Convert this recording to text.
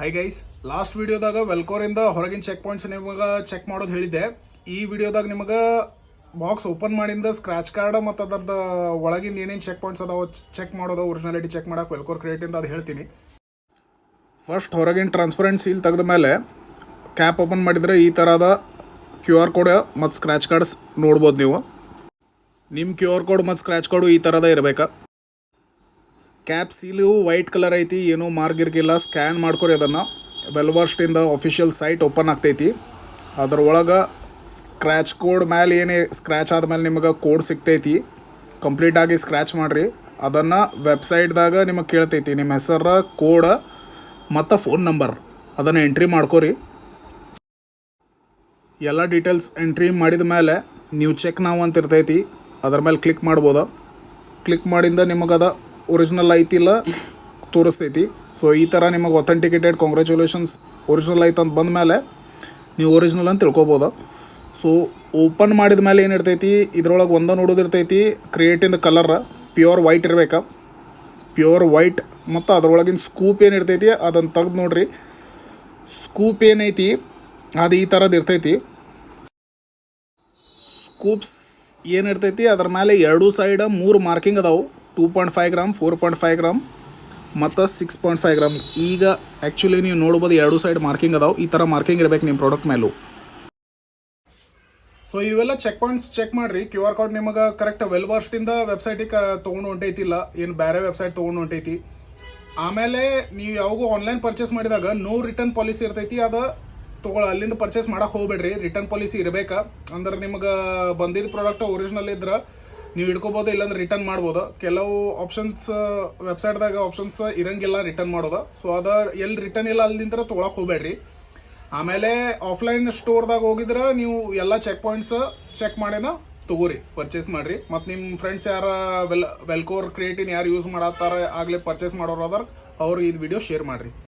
High guys, last ವಿಡಿಯೋದಾಗ ವೆಲ್ಕೋರಿಂದ ಹೊರಗಿನ check points ನಿಮಗೆ check ಮಾಡೋದು ಹೇಳಿದ್ದೆ. ಈ ವಿಡಿಯೋದಾಗ ನಿಮಗೆ ಬಾಕ್ಸ್ ಓಪನ್ ಮಾಡಿಂದ ಸ್ಕ್ರಾಚ್ ಕಾರ್ಡ್ ಮತ್ತು ಅದರದ್ದು ಒಳಗಿಂದ ಏನೇನು ಚೆಕ್ ಪಾಯಿಂಟ್ಸ್ ಅದಾವ ಚೆಕ್ ಮಾಡೋದು, ಒರಿಜಿನಾಲಿಟಿ ಚೆಕ್ ಮಾಡೋಕೆ ವೆಲ್ಕೋರ್ ಕ್ರಿಯೇಟಿಂದ ಅದು ಹೇಳ್ತೀನಿ. ಫಸ್ಟ್ ಹೊರಗಿನ ಟ್ರಾನ್ಸ್ಪರೆಂಟ್ ಸೀಲ್ ತೆಗೆದ ಮೇಲೆ ಕ್ಯಾಪ್ ಓಪನ್ ಮಾಡಿದರೆ ಈ ಥರದ QR ಕೋಡ್ ಮತ್ತು ಸ್ಕ್ರಾಚ್ ಕಾರ್ಡ್ಸ್ ನೋಡ್ಬೋದು. ನೀವು ನಿಮ್ಮ QR ಕೋಡ್ ಮತ್ತು ಸ್ಕ್ರಾಚ್ ಕಾರ್ಡು ಈ ಥರದ ಇರಬೇಕಾ. ಕ್ಯಾಪ್ ಸೀಲು ವೈಟ್ ಕಲರ್ ಐತಿ, ಏನೂ ಮಾರ್ಗಿರ್ಗಿಲ್ಲ. ಸ್ಕ್ಯಾನ್ ಮಾಡ್ಕೊರಿ ಅದನ್ನು. ವೆಲ್ವರ್ಸ್ಟಿಂದ ಅಫಿಷಿಯಲ್ ಸೈಟ್ ಓಪನ್ ಆಗ್ತೈತಿ. ಅದ್ರೊಳಗೆ ಸ್ಕ್ರ್ಯಾಚ್ ಕೋಡ್ ಮೇಲೆ ಏನೇ ಸ್ಕ್ರ್ಯಾಚ್ ಆದಮೇಲೆ ನಿಮಗೆ ಕೋಡ್ ಸಿಗ್ತೈತಿ. ಕಂಪ್ಲೀಟಾಗಿ ಸ್ಕ್ರ್ಯಾಚ್ ಮಾಡಿರಿ. ಅದನ್ನು ವೆಬ್ಸೈಟ್ದಾಗ ನಿಮಗೆ ಕೇಳ್ತೈತಿ ನಿಮ್ಮ ಹೆಸರ, ಕೋಡ್ ಮತ್ತು ಫೋನ್ ನಂಬರ್. ಅದನ್ನು ಎಂಟ್ರಿ ಮಾಡ್ಕೊರಿ. ಎಲ್ಲ ಡೀಟೇಲ್ಸ್ ಎಂಟ್ರಿ ಮಾಡಿದ ಮೇಲೆ ನೀವು ಚೆಕ್ ನಾವು ಅಂತ ಇರ್ತೈತಿ, ಅದ್ರ ಮೇಲೆ ಕ್ಲಿಕ್ ಮಾಡ್ಬೋದು. ಕ್ಲಿಕ್ ಮಾಡಿಂದ ನಿಮಗೆ ಅದು ಒರಿಜಿನಲ್ ಐತಿಲ್ಲ ತೋರಿಸ್ತೈತಿ. ಸೊ ಈ ಥರ ನಿಮಗೆ ಅಥೆಂಟಿಕೇಟೆಡ್ ಕಾಂಗ್ರ್ಯಾಚುಲೇಷನ್ಸ್ ಒರಿಜಿನಲ್ ಐತೆ ಅಂತ ಬಂದ ಮೇಲೆ ನೀವು ಒರಿಜಿನಲ್ ಅಂತ ತಿಳ್ಕೊಬೋದು. ಸೊ ಓಪನ್ ಮಾಡಿದ ಮೇಲೆ ಏನಿರ್ತೈತಿ, ಇದ್ರೊಳಗೆ ಒಂದ ನೋಡೋದಿರ್ತೈತಿ ಕ್ರಿಯೇಟಿಂದ ಕಲರ್ ಪ್ಯೂರ್ ವೈಟ್ ಇರಬೇಕಾ. ಪ್ಯೂರ್ ವೈಟ್ ಮತ್ತು ಅದರೊಳಗಿನ ಸ್ಕೂಪ್ ಏನಿರ್ತೈತಿ ಅದನ್ನು ತೆಗ್ದು ನೋಡ್ರಿ. ಸ್ಕೂಪ್ ಏನೈತಿ ಅದು ಈ ಥರದ್ದು ಇರ್ತೈತಿ. ಸ್ಕೂಪ್ಸ್ ಏನಿರ್ತೈತಿ ಅದ್ರ ಮೇಲೆ ಎರಡೂ ಸೈಡ 3 ಮಾರ್ಕಿಂಗ್ ಅದಾವೆ. 2.5 ಗ್ರಾಮ್, 4.5 ಗ್ರಾಮ್ ಮತ್ತು 6.5 ಗ್ರಾಮ್. ಈಗ ಆ್ಯಕ್ಚುಲಿ ನೀವು ನೋಡ್ಬೋದು ಎರಡೂ ಸೈಡ್ ಮಾರ್ಕಿಂಗ್ ಅದಾವೆ. ಈ ಥರ ಮಾರ್ಕಿಂಗ್ ಇರಬೇಕು ನಿಮ್ಮ ಪ್ರಾಡಕ್ಟ್ ಮೇಲೂ. ಸೊ ಇವೆಲ್ಲ ಚೆಕ್ ಪಾಯಿಂಟ್ಸ್ ಚೆಕ್ ಮಾಡಿರಿ. QR ಕೋಡ್ ನಿಮಗೆ ಕರೆಕ್ಟ್ ವೆಲ್ವರ್ಸ್ಟಿಂದ ವೆಬ್ಸೈಟಿಗೆ ತೊಗೊಂಡು ಹೊಂಟೈತಿಲ್ಲ, ಏನು ಬೇರೆ ವೆಬ್ಸೈಟ್ ತೊಗೊಂಡು ಹೊಂಟೈತಿ. ಆಮೇಲೆ ನೀವು ಯಾವಾಗೂ ಆನ್ಲೈನ್ ಪರ್ಚೇಸ್ ಮಾಡಿದಾಗ ನೋ ರಿಟರ್ನ್ ಪಾಲಿಸಿ ಇರ್ತೈತಿ. ಅದು ಅಲ್ಲಿಂದ ಪರ್ಚೇಸ್ ಮಾಡೋಕೆ ಹೋಗ್ಬೇಡ್ರಿ. ರಿಟರ್ನ್ ಪಾಲಿಸಿ ಇರಬೇಕಾ. ಅಂದ್ರೆ ನಿಮಗೆ ಬಂದಿದ್ದ ಪ್ರಾಡಕ್ಟ್ ಒರಿಜಿನಲ್ ಇದ್ರೆ ನೀವು ಇಟ್ಕೋಬೋದು, ಇಲ್ಲಾಂದ್ರೆ ರಿಟರ್ನ್ ಮಾಡ್ಬೋದು. ಕೆಲವು ಆಪ್ಷನ್ಸ್ ವೆಬ್ಸೈಟ್ದಾಗ ಆಪ್ಷನ್ಸ್ ಇರಂಗಿಲ್ಲ ರಿಟರ್ನ್ ಮಾಡೋದು. ಸೊ ಅದು ಎಲ್ಲಿ ರಿಟರ್ನ್ ಇಲ್ಲ ಅಲ್ಲಿಂದ ತೊಗೊಳಕ್ಕೆ ಹೋಗ್ಬೇಡ್ರಿ. ಆಮೇಲೆ ಆಫ್ಲೈನ್ ಸ್ಟೋರ್ದಾಗ ಹೋಗಿದ್ರೆ ನೀವು ಎಲ್ಲ ಚೆಕ್ ಪಾಯಿಂಟ್ಸ್ ಚೆಕ್ ಮಾಡಿನ ತೊಗೋರಿ, ಪರ್ಚೇಸ್ ಮಾಡಿರಿ. ಮತ್ತು ನಿಮ್ಮ ಫ್ರೆಂಡ್ಸ್ ಯಾರು ವೆಲ್ಕೋರ್ ಕ್ರಿಯೇಟಿನ್ ಯಾರು ಯೂಸ್ ಮಾಡತ್ತಾರ ಆಗಲೇ ಪರ್ಚೇಸ್ ಮಾಡೋರು ಅದಾರ ಅವ್ರಿಗೆ ಇದು ವಿಡಿಯೋ ಶೇರ್ ಮಾಡಿರಿ.